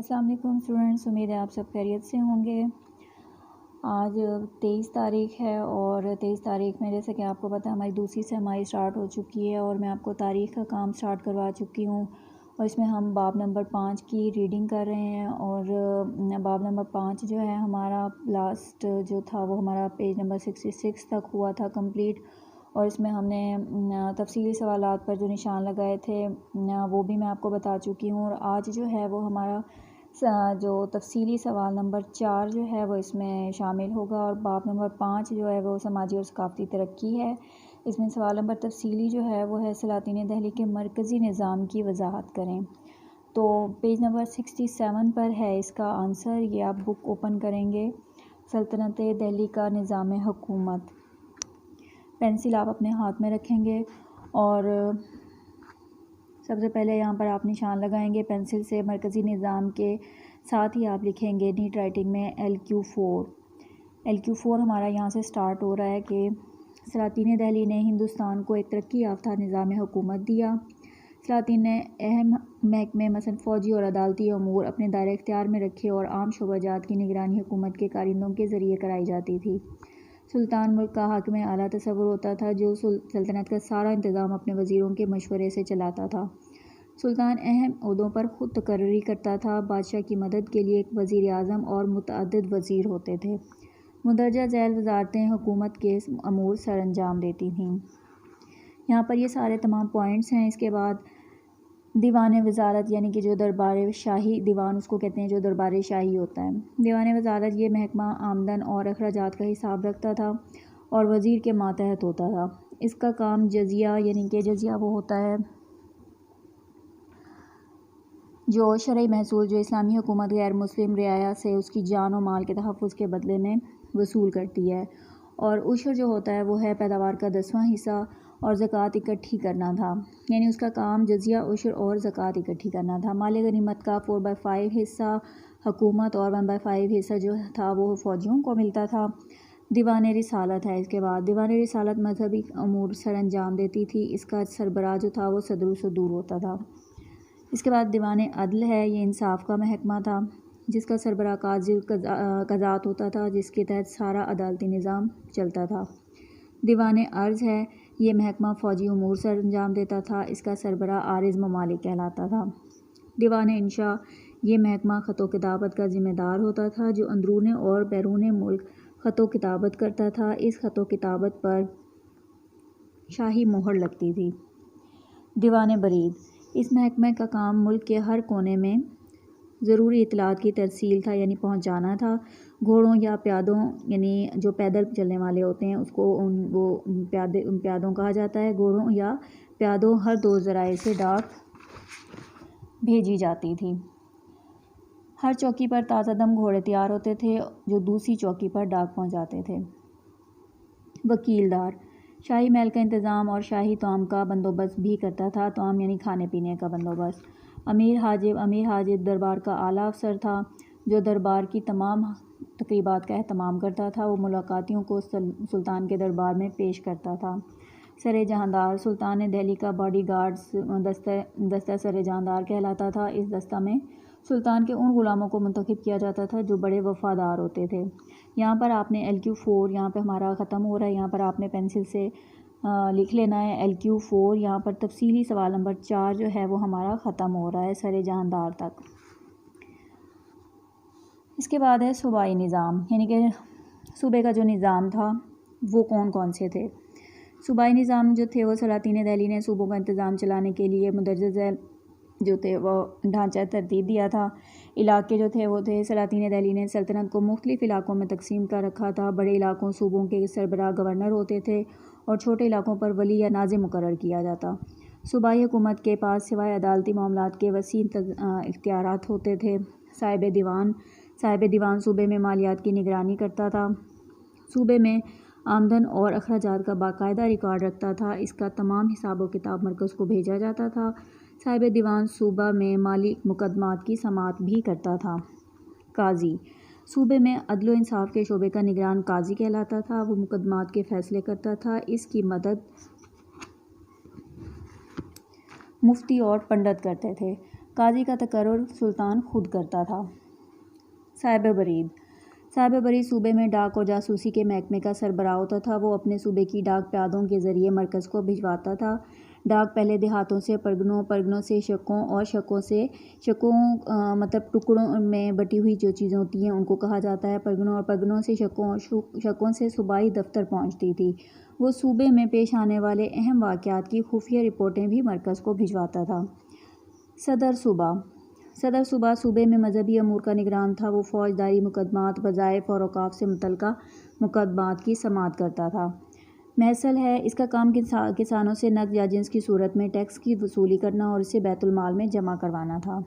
अस्सलाम वालेकुम स्टूडेंट्स, उम्मीद है आप सब खैरियत से होंगे। आज 23 तारीख़ है और 23 तारीख़ में जैसे कि आपको पता है हमारी दूसरी सेमाई स्टार्ट हो चुकी है और मैं आपको तारीख़ का काम स्टार्ट करवा चुकी हूँ। और इसमें हम बाब नंबर 5 की रीडिंग कर रहे हैं और बाब नंबर 5 जो है हमारा लास्ट जो था वो हमारा पेज नंबर 66 तक हुआ था कंप्लीट। और इसमें हमने तफसीली सवालात पर जो निशान लगाए थे वो भी मैं आपको बता चुकी हूँ। और आज जो है वो हमारा जो तफसीली सवाल नंबर 4 जो है वो इसमें शामिल होगा। और बाब नंबर 5 जो है वो समाजी और सकाफ़ती तरक्की है। इसमें सवाल नंबर तफसीली जो है वो है सलातीन दहली के मरकज़ी निज़ाम की वजाहत करें। तो पेज नंबर 67 पर है इसका आंसर। ये आप बुक ओपन करेंगे, सल्तनत दिल्ली का निज़ाम हुकूमत। पेंसिल आप अपने हाथ में रखेंगे और सबसे पहले यहाँ पर आप निशान लगाएंगे पेंसिल से मरकज़ी निज़ाम के साथ ही आप लिखेंगे नीट राइटिंग में LQ4 हमारा यहाँ से स्टार्ट हो रहा है कि सलातीन दहली ने हिंदुस्तान को एक तरक्की याफ्ता निज़ाम हुकूमत दिया। सलातीन ने अहम महकमे मसलन फ़ौजी और अदालती अमूर अपने दायरे इख्तियार में रखे और आम शोबाजात की निगरानी हुकूमत के कारिंदों के ज़रिए कराई जाती थी। सुल्तान मुल्क का हाकिम आला तसव्वुर होता था जो सल्तनत का सारा इंतज़ाम अपने वज़ीरों के मशवरे से चलाता था। सुल्तान अहम ओहदों पर ख़ुद तकर्री करता था। बादशाह की मदद के लिए एक वज़ीर आज़म और मुतअद्दिद वज़ीर होते थे। मुंदरजा झैल वज़ारतें हुकूमत के अमूर सर अंजाम देती थीं। यहाँ पर ये सारे तमाम पॉइंट्स हैं। इसके बाद दीवान वज़ारत यानी कि जो दरबार शाही दीवान उसको कहते हैं, जो दरबार शाही होता है। दीवान वज़ारत ये महकमा आमदन और अखराजात का हिसाब रखता था और वज़ीर के मातहत होता था। इसका काम जजिया यानी कि जजिया वो होता है जो शरई महसूल जो इस्लामी हुकूमत गैर मुस्लिम रियाया से उसकी जान और माल के तहफ़्फ़ुज़ के बदले में वसूल करती है। और उशर जो होता है वो है पैदावार का 10वां हिस्सा और ज़कात इकट्ठी करना था, यानी उसका काम जजिया, उशर और ज़कात इकट्ठी करना था। माल गनीमत का 4/5 हिस्सा हुकूमत और 1/5 हिस्सा जो था वो फ़ौजियों को मिलता था। दीवान रिसालत है। इसके बाद दीवान रिसालत मजहबी अमूर सर अंजाम देती थी। इसका सरबराह जो था वो सदर सदूर होता था। इसके बाद दीवान अदल है। ये इंसाफ का महकमा था जिसका सरबराह काज़ी कज़ात होता था, जिसके तहत सारा अदालती निज़ाम चलता था। दीवान अर्ज़ है। ये महकमा फ़ौजी उमूर सर अंजाम देता था। इसका सरबराह आरिज़ ममालिक कहलाता था। दीवान इंशा ये महकमा ख़तो किताबत का ज़िम्मेदार होता था जो अंदरून और बैरून मुल्क ख़तो किताबत करता था। इस ख़तो किताबत पर शाही मोहर लगती थी। दीवान बरीद इस महकमे का काम मुल्क के हर कोने में ज़रूरी इत्तलात की तरसील था, यानी पहुँचाना था। घोड़ों या प्यादों यानी जो पैदल चलने वाले होते हैं उसको वो प्यादों कहा जाता है। घोड़ों या प्यादों हर 2 ज़राए से डाक भेजी जाती थी। हर चौकी पर ताज़ा दम घोड़े तैयार होते थे जो दूसरी चौकी पर डाक पहुँचाते थे। वकीलदार शाही महल का इंतज़ाम और शाही तौम का बंदोबस्त भी करता था। तौम यानी खाने पीने का बंदोबस्त। अमीर हाजिब दरबार का आला अफसर था जो दरबार की तमाम तकरीबात का एहतमाम करता था। वो मुलाकातियों को सुल्तान के दरबार में पेश करता था। सर जहांदार सुल्तान दिल्ली का बॉडी गार्ड्स दस्ता सर जहांदार कहलाता था। इस दस्ता में सुल्तान के उन ग़ुलामों को मुंतखब किया जाता था जो बड़े वफ़ादार होते थे। यहाँ पर आपने LQ4 यहाँ पे हमारा ख़त्म हो रहा है। यहाँ पर आपने पेंसिल से लिख लेना है LQ4। यहाँ पर तफसीली सवाल नंबर 4 जो है वो हमारा ख़त्म हो रहा है सर जहांदार तक। इसके बाद है सूबाई निज़ाम, यानी कि सूबे का जो निज़ाम था वो कौन कौन से थे। सूबाई निज़ाम जो थे वो सलातीन दिल्ली ने सूबों का इंतज़ाम चलाने के लिए मुंदरजा झैल जो थे वो ढांचा तरतीब दिया था। इलाके जो थे वो थे सलातीन दिल्ली ने सल्तनत को मुख्तलिफ़ इलाकों में तकसीम कर रखा था। बड़े इलाकों सूबों के सरबराह गवर्नर होते थे और छोटे इलाकों पर वली या नाज़िम मुकर्रर किया जाता। सूबाई हुकूमत के पास सिवाय अदालती मामलात के वसी इख्तियारात होते थे। साहिब दीवान सूबे में मालियात की निगरानी करता था। सूबे में आमदन और अखराजात का बाकायदा रिकॉर्ड रखता था। इसका तमाम हिसाब व किताब मरकज़ को भेजा जाता था। साहिब दीवान सूबा में माली मुकदमात की समाअत भी करता था। काजी सूबे में अदल व इंसाफ के शोबे का निगरान काजी कहलाता था। वो मुकदमात के फ़ैसले करता था। इसकी मदद मुफ्ती और पंडित करते थे। काजी का तकर्रुर सुल्तान खुद करता था। साहिब बरीद। साहिब बरीद सूबे में डाक और जासूसी के महकमे का सरबराह होता था। वो अपने सूबे की डाक प्यादों के ज़रिए मरकज़ को भिजवाता था। डाक पहले देहातों से परगनों, परगनों से शकों और शकों मतलब टुकड़ों में बटी हुई जो चीज़ें होती हैं उनको कहा जाता है परगनों, और परगनों से शकों से सूबाई दफ्तर पहुंचती थी। वो सूबे में पेश आने वाले अहम वाक़यात की खुफिया रिपोर्टें भी मरकज़ को भिजवाता था। सदर सूबा सूबे में मजहबी अमूर का निगरान था। वो फ़ौजदारी मुकदमात, वज़ाइफ और औक़ाफ़ से मुतल्लिक़ा मुकदमात की समाअत करता था। महसल है, इसका काम किसानों से नक़द या जिन्स की सूरत में टैक्स की वसूली करना और इसे बैतुल माल में जमा करवाना था।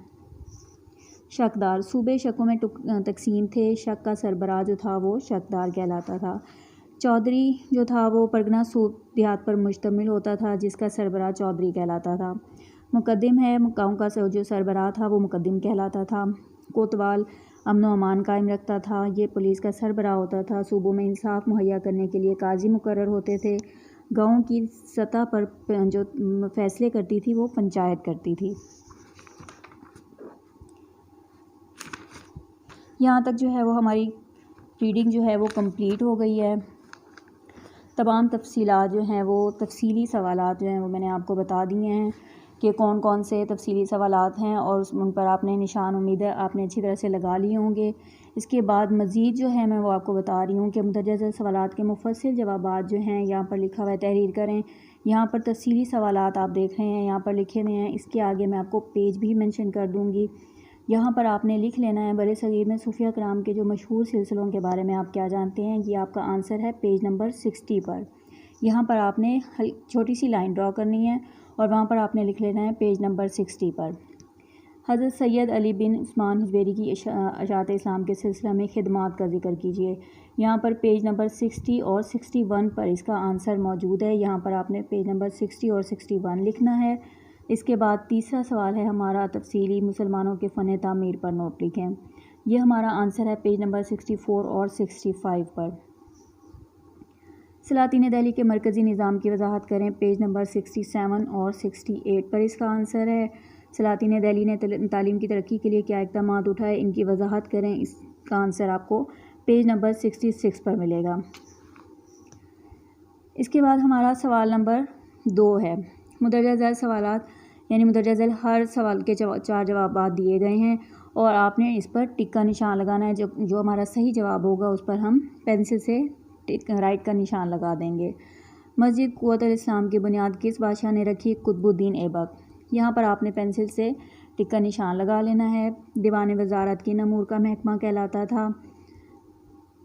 शकदार। सूबे शकों में तकसीम थे। शक का सरबराह जो था वो शकदार कहलाता था। चौधरी जो था वो परगना सूब देहात पर मुश्तमिल होता था, जिसका सरबराह चौधरी कहलाता था। मुकद्दिम है, गाँव का जो सरबराह था वो मुकद्दिम कहलाता था। कोतवाल अमन व अमान कायम रखता था। ये पुलिस का सरबराह होता था। सूबों में इंसाफ मुहैया करने के लिए काजी मुकर्रर होते थे। गाँव की सतह पर जो फैसले करती थी वो पंचायत करती थी। यहाँ तक जो है वो हमारी रीडिंग जो है वो कंप्लीट हो गई है। तमाम तफसीलात जो हैं वो तफसीली सवालात जो हैं वो मैंने आपको बता दिए हैं कि कौन कौन से तफसीली सवालात हैं, और उन पर आपने निशान उम्मीद है आपने अच्छी तरह से लगा लिए होंगे। इसके बाद मज़ीद जो है मैं वो आपको बता रही हूँ कि मुतअद्दिद सवालात के मुफस्सिल जवाबात जो हैं यहाँ पर लिखा हुआ है, तहरीर करें। यहाँ पर तफसीली सवालात आप देख रहे हैं, यहाँ पर लिखे हुए हैं। इसके आगे मैं आपको पेज भी मेंशन कर दूँगी। यहाँ पर आपने लिख लेना है बरे सगीर में सूफिया कराम के जो मशहूर सिलसिलों के बारे में आप क्या जानते हैं। ये आपका आंसर है पेज नंबर 60 पर। यहाँ पर आपने छोटी सी लाइन ड्रॉ करनी है और वहाँ पर आपने लिख लेना है पेज नंबर 60 पर। हज़रत सैयद अली बिन उस्मान हिजवेरी की अशात इस्लाम के सिलसिला में खिदमात का जिक्र कीजिए। यहाँ पर पेज नंबर 60 और 61 पर इसका आंसर मौजूद है। यहाँ पर आपने पेज नंबर 60 और 61 लिखना है। इसके बाद तीसरा सवाल है हमारा, तफसीली मुसलमानों के फ़न तामीर पर नोट लिखें। यह हमारा आंसर है पेज नंबर 64 और 65 पर। सलातीन दिल्ली के मरकज़ी निज़ाम की वजाहत करें। पेज नंबर 67 और 68 पर इसका आंसर है। सलातीन दिल्ली ने तालीम की तरक्की के लिए क्या इक़दामात उठाए, इनकी वजाहत करें। इसका आंसर आपको पेज नंबर 66 पर मिलेगा। इसके बाद हमारा सवाल नंबर 2 है। मुदर्रजा झैल सवालात, यानी मुदर्रजा झैल हर सवाल के 4 जवाब दिए गए हैं और आपने इस पर टिक का निशान लगाना है। जो हमारा सही जवाब होगा उस पर हम पेंसिल से राइट का निशान लगा देंगे। मस्जिद कुव्वतुल इस्लाम की बुनियाद किस बादशाह ने रखी? कुतुबुद्दीन ऐबक। यहाँ पर आपने पेंसिल से टिक का निशान लगा लेना है। दीवान वजारत किन अमूर का महकमा कहलाता था?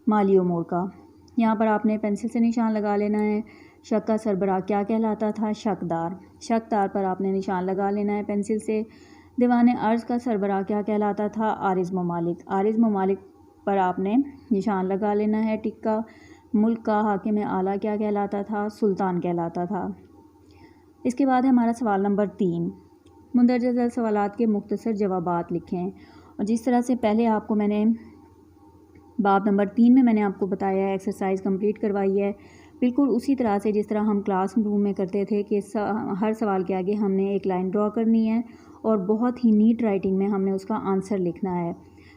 माली उमूर का। यहाँ पर आपने पेंसिल से निशान लगा लेना है। शक का सरबराह क्या कहलाता था? शकदार। शकदार पर आपने निशान लगा लेना है पेंसिल से। दीवान अर्ज़ का सरबराह क्या कहलाता था? आरिज़ ममालिक। आरिज़ ममालिक पर आपने निशान लगा लेना है टिक का। मुल्क का हाकिम आला क्या कहलाता था? सुल्तान कहलाता था। इसके बाद है हमारा सवाल नंबर 3। मुंदरजा झैल सवालात के मुख्तसर जवाबात लिखें। और जिस तरह से पहले आपको मैंने बाब नंबर 3 में मैंने आपको बताया है, एक्सरसाइज कंप्लीट करवाई है, बिल्कुल उसी तरह से जिस तरह हम क्लास रूम में करते थे कि हर सवाल के आगे हमने एक लाइन ड्रॉ करनी है और बहुत ही नीट राइटिंग में हमने उसका आंसर लिखना है।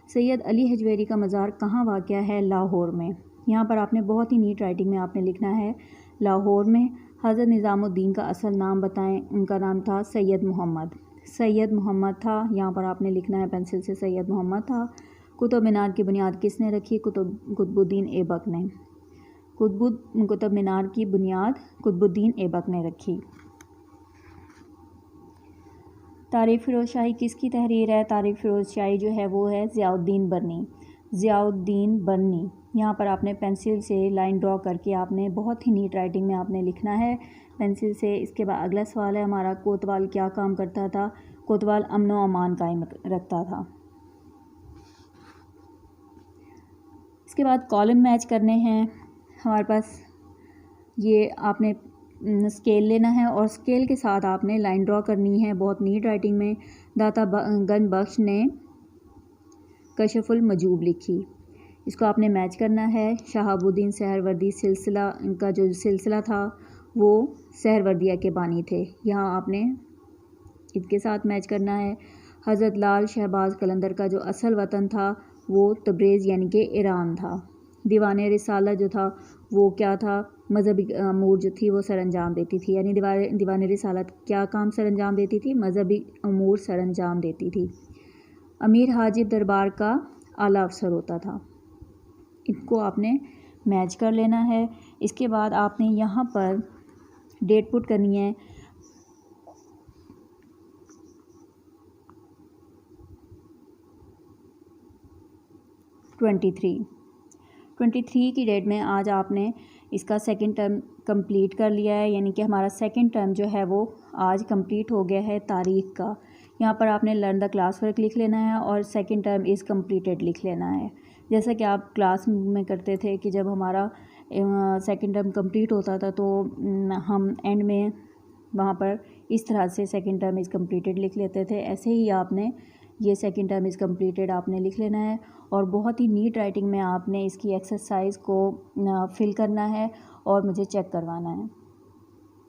सैयद अली हिजवेरी का मज़ार कहाँ वाक़या है? लाहौर में। यहाँ पर आपने बहुत ही नीट राइटिंग में आपने लिखना है लाहौर में। हज़रत निज़ामुद्दीन का असल नाम बताएं। उनका नाम था सैयद मोहम्मद। सैयद मोहम्मद था, यहाँ पर आपने लिखना है पेंसिल से सैयद मोहम्मद था। कुतुब मीनार की बुनियाद किसने रखी? कुतुबुद्दीन ऐबक ने। कुतुब मीनार की बुनियाद कुतुबुद्दीन ऐबक ने रखी। तारीख़ फ़िरोज़शाही किसकी तहरीर है? तारीख़ फ़िरोज़शाही जो है वो है ज़ियाउद्दीन बरनी। ज़ियाउद्दीन बरनी। यहाँ पर आपने पेंसिल से लाइन ड्रॉ करके आपने बहुत ही नीट राइटिंग में आपने लिखना है पेंसिल से। इसके बाद अगला सवाल है हमारा, कोतवाल क्या काम करता था? कोतवाल अमन व अमान कायम रखता था। इसके बाद कॉलम मैच करने हैं हमारे पास। ये आपने स्केल लेना है और स्केल के साथ आपने लाइन ड्रॉ करनी है बहुत नीट राइटिंग में। दाता गंज बख्श ने कशफुल मजूब लिखी, इसको आपने मैच करना है। शहाबुद्दीन सहरवर्दी सिलसिला, इनका जो सिलसिला था वो सहरवर्दिया के बानी थे, यहाँ आपने इसके साथ मैच करना है। हज़रत लाल शहबाज कलंदर का जो असल वतन था वो तब्रेज़ यानी कि ईरान था। दीवान रिसाला जो था वो क्या था, मज़हबी अमूर जो थी वो सरअंजाम देती थी, यानी दीवान रिसालत क्या काम सरअंजाम देती थी, मज़हबी अमूर सरअंजाम देती थी। अमीर हाजिब दरबार का आला अफसर होता था। इनको आपने मैच कर लेना है। इसके बाद आपने यहाँ पर डेट पुट करनी है 23 की डेट में आज आपने इसका सेकंड टर्म कंप्लीट कर लिया है, यानी कि हमारा सेकंड टर्म जो है वो आज कंप्लीट हो गया है तारीख़ का। यहाँ पर आपने लर्न द क्लास वर्क लिख लेना है और सेकंड टर्म इज़ कंप्लीटेड लिख लेना है। जैसा कि आप क्लास में करते थे कि जब हमारा सेकंड टर्म कंप्लीट होता था तो हम एंड में वहाँ पर इस तरह से सेकंड टर्म इज़ कंप्लीटेड लिख लेते थे। ऐसे ही आपने ये सेकंड टर्म इज़ कंप्लीटेड आपने लिख लेना है और बहुत ही नीट राइटिंग में आपने इसकी एक्सरसाइज को फिल करना है और मुझे चेक करवाना है।